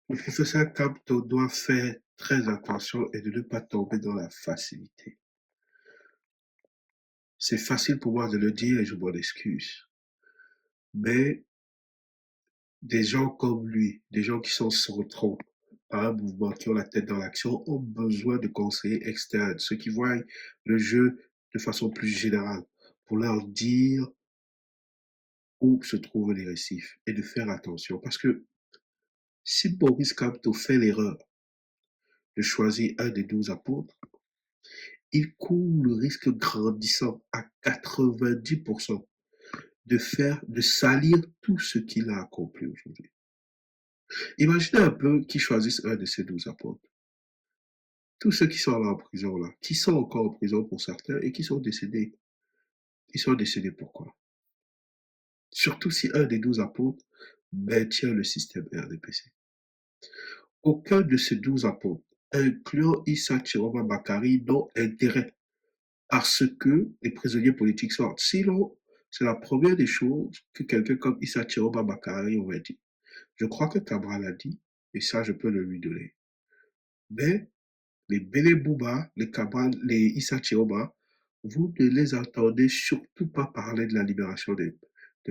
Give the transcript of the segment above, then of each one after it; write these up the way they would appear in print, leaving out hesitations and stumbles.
Le professeur Campto doit faire très attention et de ne pas tomber dans la facilité. C'est facile pour moi de le dire et je m'en excuse. Mais des gens comme lui, des gens qui sont centraux par un mouvement, qui ont la tête dans l'action, ont besoin de conseillers externes, ceux qui voient le jeu de façon plus générale, pour leur dire où se trouvent les récifs et de faire attention. Parce que si Boris Campto fait l'erreur de choisir un des 12 apôtres, il court le risque grandissant à 90% de salir tout ce qu'il a accompli aujourd'hui. Imaginez un peu qu'ils choisissent un de ces 12 apôtres. Tous ceux qui sont là en prison, là, qui sont encore en prison pour certains et qui sont décédés. Ils sont décédés pourquoi? Surtout si un des 12 apôtres maintient le système RDPC. Aucun de ces 12 apôtres, incluant Issa Chiroma Bakari, n'ont intérêt à ce que les prisonniers politiques sortent. Sinon, c'est la première des choses que quelqu'un comme Issa Chiroma Bakari aurait dit. Je crois que Cabral a dit, et ça je peux le lui donner. Mais les Bélé Bouba, les Cabral, les Issa Chiroma, vous ne les entendez surtout pas parler de la libération des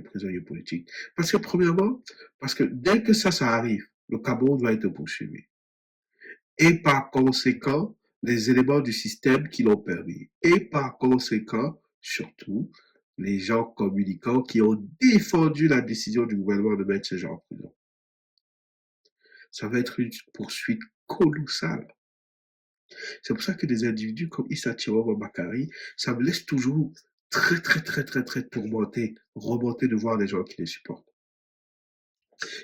prisonniers politiques. Parce que premièrement, parce que dès que ça arrive, le Cameroun va être poursuivi. Et par conséquent, les éléments du système qui l'ont permis. Et par conséquent, surtout, les gens communicants qui ont défendu la décision du gouvernement de mettre ces gens en prison. Ça va être une poursuite colossale. C'est pour ça que des individus comme Issa Tiroro Bakari, ça me laisse toujours très tourmenté, remonté de voir les gens qui les supportent.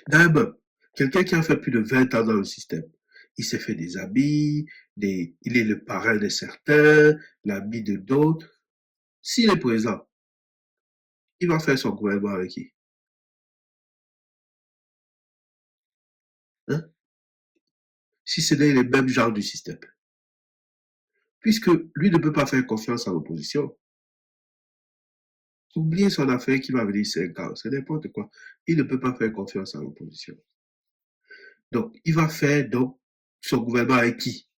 D'abord, quelqu'un qui a fait plus de 20 ans dans le système, il s'est fait des amis, il est le parrain de certains, l'ami de d'autres. S'il est présent, il va faire son gouvernement avec qui? Hein? Si ce n'est les mêmes genres du système. Puisque lui ne peut pas faire confiance à l'opposition. Oubliez son affaire qui va venir 5 ans, c'est n'importe quoi. Il ne peut pas faire confiance à l'opposition. Donc, il va faire donc son gouvernement avec qui?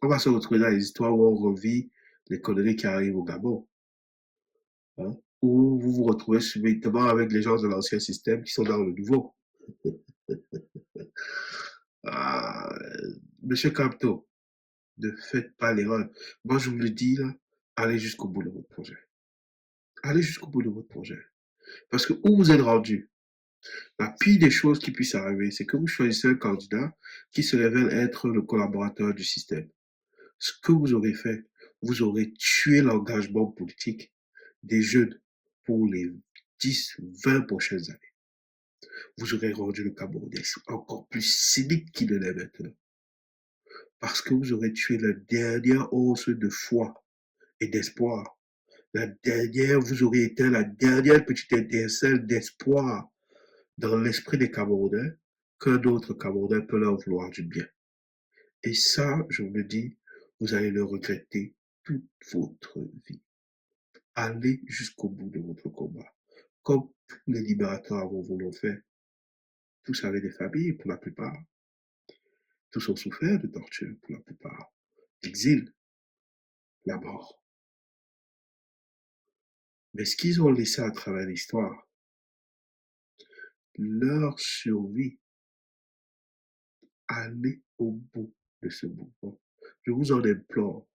On va se retrouver dans les histoires où on revit les conneries qui arrivent au Gabon. Hein, où vous vous retrouvez subitement avec les gens de l'ancien système qui sont dans le nouveau. Ah, Monsieur Capto, ne faites pas l'erreur. Moi, je vous le dis, là, allez jusqu'au bout de votre projet. Allez jusqu'au bout de votre projet. Parce que où vous êtes rendu, la pire des choses qui puissent arriver, c'est que vous choisissez un candidat qui se révèle être le collaborateur du système. Ce que vous aurez fait, vous aurez tué l'engagement politique des jeunes pour les 10, 20 prochaines années. Vous aurez rendu le Camerounais encore plus cynique qu'il ne l'est maintenant. Parce que vous aurez tué la dernière once de foi et d'espoir. Vous aurez éteint la dernière petite étincelle d'espoir dans l'esprit des Camerounais qu'un autre Camerounais peut leur vouloir du bien. Et ça, je vous le dis, vous allez le regretter toute votre vie. Allez jusqu'au bout de votre combat. Comme tous les libérateurs avant vous l'ont fait. Tous avaient des familles pour la plupart. Tous ont souffert de torture pour la plupart. D'exil, la mort. Mais ce qu'ils ont laissé à travers l'histoire, leur survie, allez au bout de ce mouvement. Je vous en implore,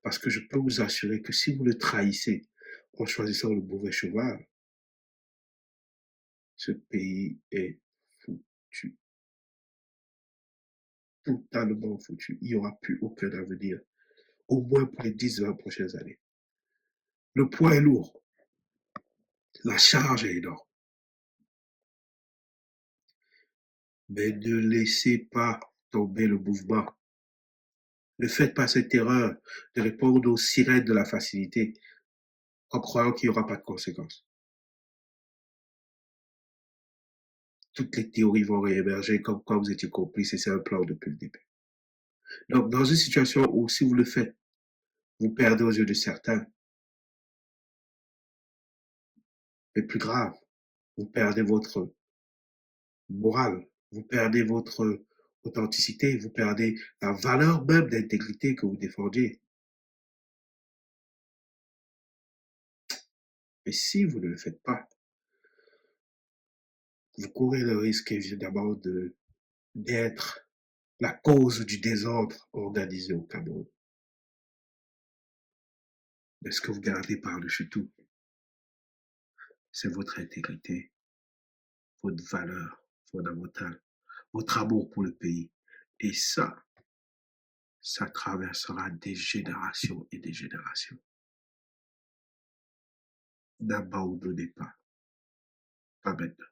parce que je peux vous assurer que si vous le trahissez en choisissant le mauvais cheval, ce pays est foutu. Totalement foutu. Il n'y aura plus aucun avenir, au moins pour les 10-20 prochaines années. Le poids est lourd, la charge est énorme. Mais ne laissez pas tomber le mouvement. Ne faites pas cette erreur de répondre aux sirènes de la facilité en croyant qu'il n'y aura pas de conséquences. Toutes les théories vont réémerger comme quoi vous étiez complice et c'est un plan depuis le début. Donc, dans une situation où si vous le faites, vous perdez aux yeux de certains, mais plus grave, vous perdez votre morale vous perdez votre authenticité, vous perdez la valeur même d'intégrité que vous défendiez. Et si vous ne le faites pas, vous courez le risque évidemment d'être la cause du désordre organisé au Cameroun. Mais ce que vous gardez par-dessus tout, c'est votre intégrité, votre valeur fondamentale, votre amour pour le pays. Et ça traversera des générations et des générations. N'abandonnez pas, pas maintenant.